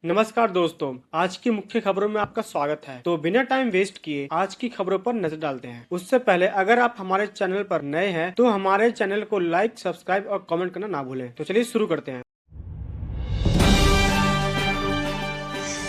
नमस्कार दोस्तों, आज की मुख्य खबरों में आपका स्वागत है। तो बिना टाइम वेस्ट किए आज की खबरों पर नजर डालते हैं। उससे पहले अगर आप हमारे चैनल पर नए हैं तो हमारे चैनल को लाइक, सब्सक्राइब और कमेंट करना ना भूलें। तो चलिए शुरू करते हैं।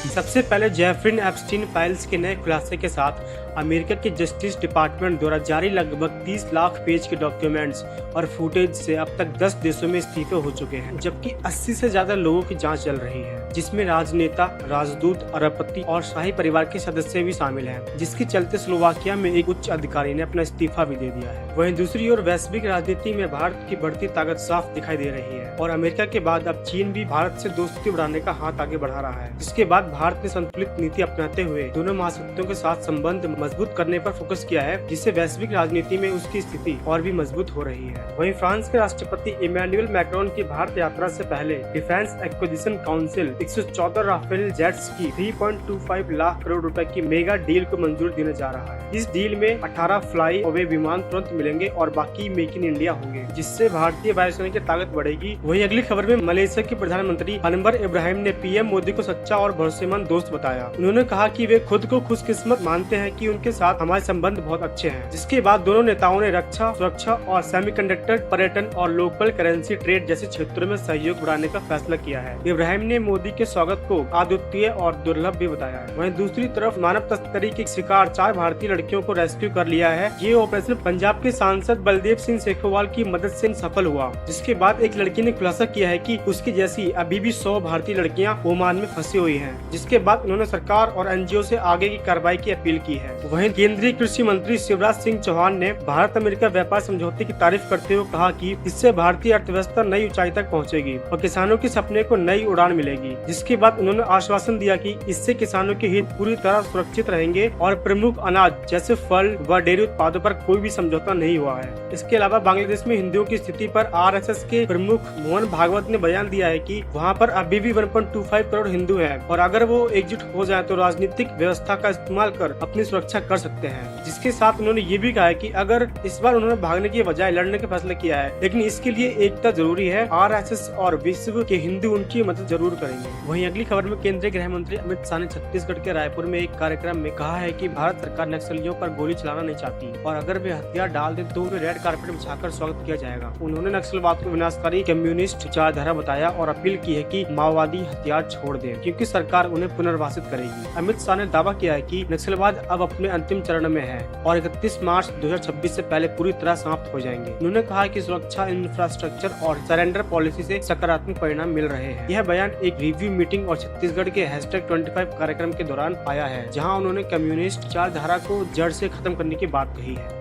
सबसे पहले जेफरी एप्स्टीन फाइल्स के नए खुलासे के साथ अमेरिका के जस्टिस डिपार्टमेंट द्वारा जारी लगभग 30 लाख पेज के डॉक्यूमेंट्स और फुटेज से अब तक 10 देशों में इस्तीफे हो चुके हैं, जबकि 80 से ज्यादा लोगों की जांच चल रही है, जिसमें राजनेता, राजदूत, अरबपति और शाही परिवार के सदस्य भी शामिल हैं, जिसके चलते स्लोवाकिया में एक उच्च अधिकारी ने अपना इस्तीफा भी दे दिया है। वहीं दूसरी ओर वैश्विक राजनीति में भारत की बढ़ती ताकत साफ दिखाई दे रही है और अमेरिका के बाद अब चीन भी भारत से दोस्ती बढ़ाने का हाथ आगे बढ़ा रहा है, जिसके बाद भारत ने संतुलित नीति अपनाते हुए दोनों महाशक्तियों के साथ संबंध मजबूत करने पर फोकस किया है, जिससे वैश्विक राजनीति में उसकी स्थिति और भी मजबूत हो रही है। वहीं फ्रांस के राष्ट्रपति इमैनुअल मैक्रोन की भारत यात्रा से पहले defence acquisition council 114 Rafale jets की 3.25 लाख करोड़ रुपए की मेगा डील को मंजूरी देने जा रहा है। इस डील में 18 फ्लाई अवे विमान तुरंत मिलेंगे और बाकी मेक इन इंडिया होंगे, जिससे भारतीय वायुसेना की ताकत बढ़ेगी। वहीं अगली खबर में मलेशिया के प्रधानमंत्री अनवर इब्राहिम ने पीएम मोदी को सच्चा और भरोसेमंद दोस्त बताया। उन्होंने कहा कि वे खुद को खुशकिस्मत मानते हैं कि उनके साथ हमारे संबंध बहुत अच्छे हैं। जिसके बाद दोनों नेताओं ने रक्षा, सुरक्षा और सेमीकंडक्टर, पर्यटन और लोकल करेंसी ट्रेड जैसे क्षेत्रों में सहयोग बढ़ाने का फैसला किया है। इब्राहिम ने मोदी के स्वागत को अद्वितीय और दुर्लभ भी बताया है। वहीं दूसरी तरफ मानव तस्करी के शिकार 4 भारतीय लड़कियों को रेस्क्यू कर लिया है। ये ऑपरेशन पंजाब के सांसद बलदेव सिंह सेखोवाल की मदद से सफल हुआ, जिसके बाद एक लड़की ने खुलासा किया है कि उसकी जैसी अभी भी 100 भारतीय लड़कियां ओमान में फंसी हुई हैं। जिसके बाद उन्होंने सरकार और एनजीओ से आगे की कार्रवाई की अपील की है। वहीं केंद्रीय कृषि मंत्री शिवराज सिंह चौहान ने भारत अमेरिका व्यापार समझौते की तारीफ करते हुए कहा कि इससे भारतीय अर्थव्यवस्था नई ऊंचाई तक पहुंचेगी और किसानों के सपने को नई उड़ान मिलेगी। जिसके बाद उन्होंने आश्वासन दिया कि इससे किसानों के हित पूरी तरह सुरक्षित रहेंगे और प्रमुख अनाज जैसे फल व डेयरी उत्पादों पर कोई भी समझौता नहीं हुआ है। इसके अलावा बांग्लादेश में हिंदुओं की स्थिति पर आरएसएस के प्रमुख मोहन भागवत ने बयान दिया है कि वहाँ पर अभी भी 1.25 करोड़ हिंदू हैं और अगर वो एकजुट हो जाए तो राजनीतिक व्यवस्था का इस्तेमाल कर अपनी सुरक्षा कर सकते हैं। जिसके साथ उन्होंने ये भी कहा है कि अगर इस बार उन्होंने भागने की बजाय लड़ने का फैसला किया है, लेकिन इसके लिए एकता जरूरी है। आरएसएस और विश्व के हिंदू उनकी मदद जरूर करेंगे। वहीं अगली खबर में केंद्रीय गृह मंत्री अमित शाह ने छत्तीसगढ़ के रायपुर में एक कार्यक्रम में कहा है कि भारत सरकार नक्सलियों पर गोली चलाना नहीं चाहती और अगर वे हथियार डाल दे तो उन्हें रेड कार्पेट बिछाकर स्वागत किया जाएगा। उन्होंने नक्सलवाद को विनाशकारी कम्युनिस्ट विचारधारा बताया और अपील की है कि माओवादी हथियार छोड़ दें, क्योंकि सरकार उन्हें पुनर्वासित करेगी। अमित शाह ने दावा किया है कि नक्सलवाद अब अपने अंतिम चरण में है और 31 मार्च 2026 से पहले पूरी तरह समाप्त हो जाएंगे। उन्होंने कहा कि सुरक्षा, इंफ्रास्ट्रक्चर और सरेंडर पॉलिसी से सकारात्मक परिणाम मिल रहे हैं। यह बयान एक रिव्यू मीटिंग और छत्तीसगढ़ के #25 कार्यक्रम के दौरान आया है, जहां उन्होंने कम्युनिस्ट विचारधारा को जड़ से खत्म करने की बात कही है।